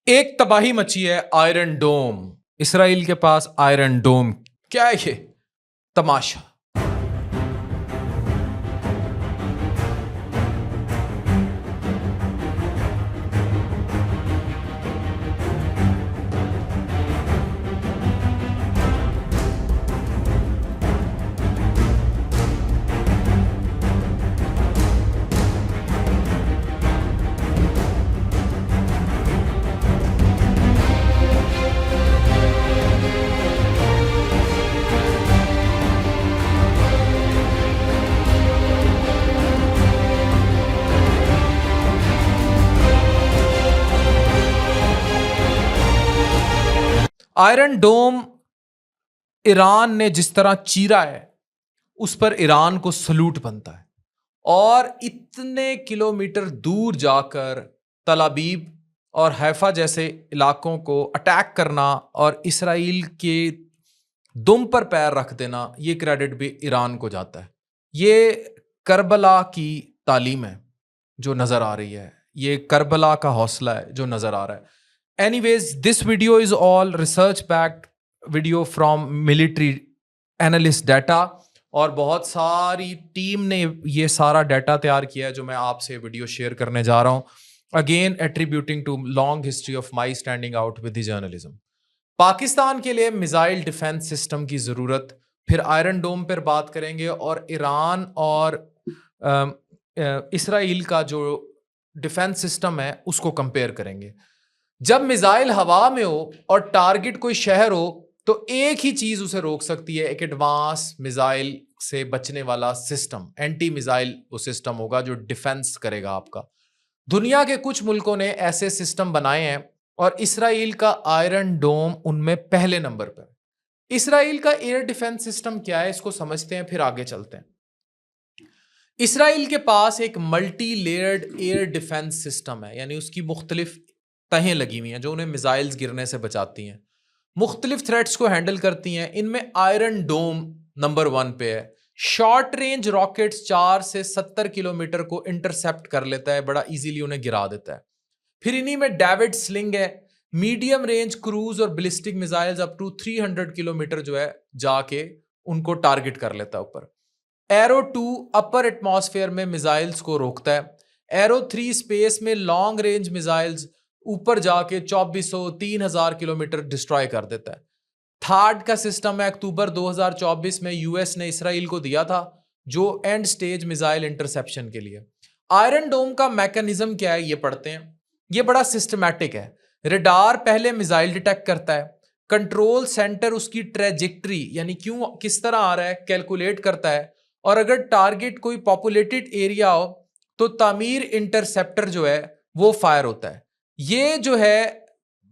एक तबाही मची है आयरन डोम। इसराइल के पास आयरन डोम। क्या है ये तमाशा? आयरन डोम ईरान ने जिस तरह चीरा है उस पर ईरान को सलूट बनता है। और इतने किलोमीटर दूर जाकर तल अबीब और हैफा जैसे इलाकों को अटैक करना और इसराइल के दुम पर पैर रख देना, ये क्रेडिट भी ईरान को जाता है। ये करबला की तालीम है जो नजर आ रही है, ये करबला का हौसला है जो नजर आ रहा है। Anyways, this video is all research backed video from military analyst data, और बहुत सारी टीम ने ये सारा डाटा तैयार किया है जो मैं आपसे वीडियो शेयर करने जा रहा हूं। Again attributing to long history of my standing out with the journalism. Pakistan के लिए मिसाइल डिफेंस सिस्टम की जरूरत, फिर आयरन डोम पर बात करेंगे, और ईरान और इसराइल का जो डिफेंस सिस्टम है उसको कंपेयर करेंगे। जब मिसाइल हवा में हो और टारगेट कोई शहर हो तो एक ही चीज उसे रोक सकती है, एक एडवांस मिसाइल से बचने वाला सिस्टम, एंटी मिसाइल वो सिस्टम होगा जो डिफेंस करेगा आपका। दुनिया के कुछ मुल्कों ने ऐसे सिस्टम बनाए हैं और इसराइल का आयरन डोम उनमें पहले नंबर पर। इसराइल का एयर डिफेंस सिस्टम क्या है इसको समझते हैं, फिर आगे चलते हैं। इसराइल के पास एक multi layered air defence system है, यानी उसकी मुख्तलिफ तहें लगी हुई हैं जो उन्हें मिसाइल्स गिरने से बचाती हैं, मुख्तलिफ थ्रेट्स को हैंडल करती हैं। इनमें आयरन डोम नंबर 1 पे है। शॉर्ट रेंज रॉकेट्स 4 से 70 किलोमीटर को इंटरसेप्ट कर लेता है, बड़ा इजीली उन्हें गिरा देता है। फिर इन्हीं में डेविड स्लिंग है, मीडियम रेंज क्रूज और ballistic missiles up to 300 kilometre जो है जाके उनको टारगेट कर लेता है ऊपर। एरो 2 अपर एटमॉस्फेयर में मिसाइल्स को रोकता है। एरो 3 स्पेस में लॉन्ग रेंज मिसाइल्स ऊपर जाके 2400-3000 किलोमीटर डिस्ट्रॉय कर देता है। थर्ड का सिस्टम है, अक्टूबर 2024 में यूएस ने इसराइल को दिया था, जो एंड स्टेज मिसाइल इंटरसेप्शन के लिए। आयरन डोम का मैकेनिज्म क्या है ये पढ़ते हैं। ये बड़ा सिस्टमैटिक है। रडार पहले मिसाइल डिटेक्ट करता है, कंट्रोल सेंटर उसकी ट्रेजेक्ट्री यानी क्यों किस तरह आ रहा है कैलकुलेट करता है, और अगर टारगेट कोई पॉपुलेटेड एरिया हो तो तामीर इंटरसेप्टर जो है वो फायर होता है। ये जो है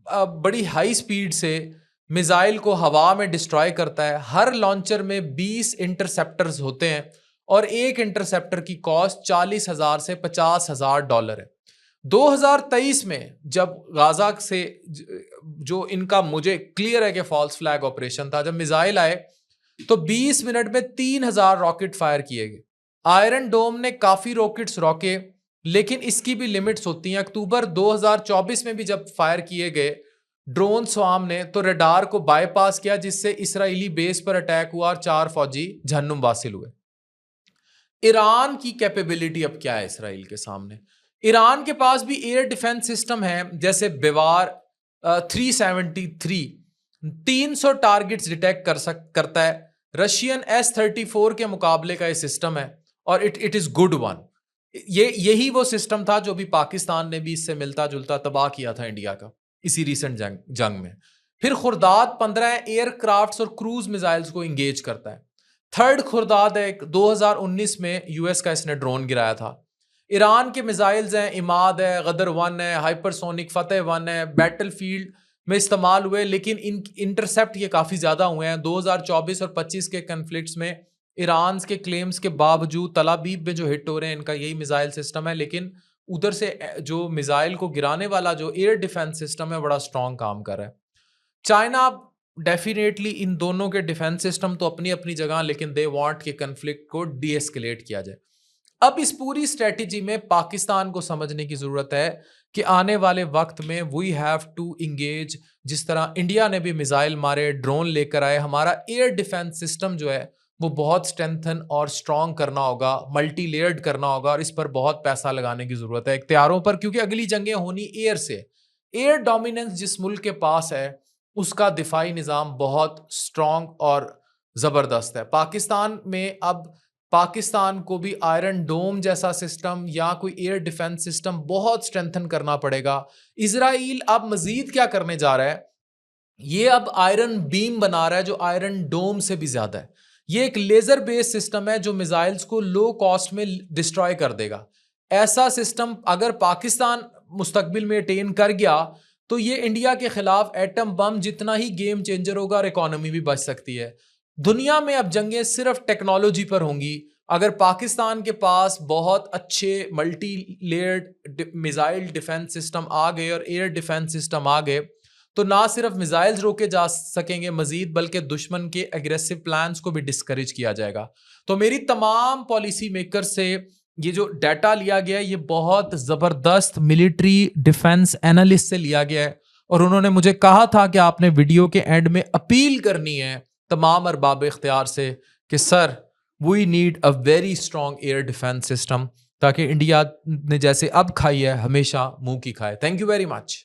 बड़ी हाई स्पीड से मिसाइल को हवा में डिस्ट्रॉय करता है। हर लॉन्चर में 20 इंटरसेप्टर्स होते हैं और एक इंटरसेप्टर की कॉस्ट $40,000 से $50,000 है। 2023 में जब गाजा से जो इनका मुझे क्लियर है कि फॉल्स फ्लैग ऑपरेशन था, जब मिसाइल आए तो 20 मिनट में 3000 रॉकेट फायर किए गए। आयरन डोम ने काफी रॉकेट्स रोके, लेकिन इसकी भी लिमिट्स होती हैं। अक्टूबर 2024 में भी जब फायर किए गए ड्रोन स्वाम ने तो रडार को बाईपास किया, जिससे इसराइली बेस पर अटैक हुआ और 4 फौजी जहन्नुम वासिल हुए। ईरान की कैपेबिलिटी अब क्या है इसराइल के सामने? ईरान के पास भी एयर डिफेंस सिस्टम है, जैसे बेवार 373 300 टारगेट्स डिटेक्ट करता है। रशियन S-34 के मुकाबले का ये सिस्टम है और इट इज गुड वन। यही वो सिस्टम था जो भी पाकिस्तान ने भी इससे मिलता जुलता तबाह किया था इंडिया का इसी रिसेंट जंग में। फिर खुर्दाद 15 एयरक्राफ्ट्स और क्रूज मिसाइल्स को इंगेज करता है। थर्ड खुर्दाद है, 2019 में यूएस का इसने ड्रोन गिराया था। ईरान के मिसाइल्स हैं, इमाद है, गदर 1 है, हाइपरसोनिक फतेह 1 है, बैटलफील्ड में इस्तेमाल हुए, लेकिन इन इंटरसेप्ट ये काफ़ी ज़्यादा हुए हैं। 2024 और 25 के कन्फ्लिक्ट्स में ईरान के क्लेम्स के बावजूद तल अबीब में जो हिट हो रहे हैं इनका यही मिसाइल सिस्टम है, लेकिन उधर से जो मिसाइल को गिराने वाला जो एयर डिफेंस सिस्टम है बड़ा स्ट्रॉन्ग काम कर रहा है। चाइना डेफिनेटली इन दोनों के डिफेंस सिस्टम तो अपनी अपनी जगह, लेकिन दे वांट के कन्फ्लिक्ट को डीएस्केलेट किया जाए। अब इस पूरी स्ट्रेटेजी में पाकिस्तान को समझने की जरूरत है कि आने वाले वक्त में वी हैव टू इंगेज, जिस तरह इंडिया ने भी मिसाइल मारे, ड्रोन लेकर आए, हमारा एयर डिफेंस सिस्टम जो है वो बहुत स्ट्रेंथन और स्ट्रॉन्ग करना होगा, मल्टी लेयर्ड करना होगा, और इस पर बहुत पैसा लगाने की जरूरत है इख्तियारों पर, क्योंकि अगली जंगें होनी एयर से। एयर डोमिनेंस जिस मुल्क के पास है उसका दिफाई निज़ाम बहुत स्ट्रॉन्ग और ज़बरदस्त है। पाकिस्तान में अब पाकिस्तान को भी आयरन डोम जैसा सिस्टम या कोई एयर डिफेंस सिस्टम बहुत स्ट्रेंथन करना पड़ेगा। इजराइल अब मजीद क्या करने जा रहा है, ये अब आयरन बीम बना रहा है जो आयरन डोम से भी ज्यादा है। ये एक लेजर बेस्ड सिस्टम है जो मिसाइल्स को लो कॉस्ट में डिस्ट्रॉय कर देगा। ऐसा सिस्टम अगर पाकिस्तान मुस्तकबिल में अटेन कर गया तो ये इंडिया के खिलाफ एटम बम जितना ही गेम चेंजर होगा और इकोनॉमी भी बच सकती है। दुनिया में अब जंगें सिर्फ टेक्नोलॉजी पर होंगी। अगर पाकिस्तान के पास बहुत अच्छे multi layered missile defence system आ गए और एयर डिफेंस सिस्टम आ गए तो ना सिर्फ मिसाइल्स रोके जा सकेंगे मजीद, बल्कि दुश्मन के एग्रेसिव प्लान्स को भी डिस्करेज किया जाएगा। तो मेरी तमाम पॉलिसी मेकर से ये जो डाटा लिया गया है ये बहुत ज़बरदस्त मिलिट्री डिफेंस एनालिस्ट से लिया गया है, और उन्होंने मुझे कहा था कि आपने वीडियो के एंड में अपील करनी है तमाम अरबाब इख्तियार से कि sir we need a very strong air defence system, ताकि इंडिया ने जैसे अब खाई है हमेशा मुंह की खाए। Thank you very much.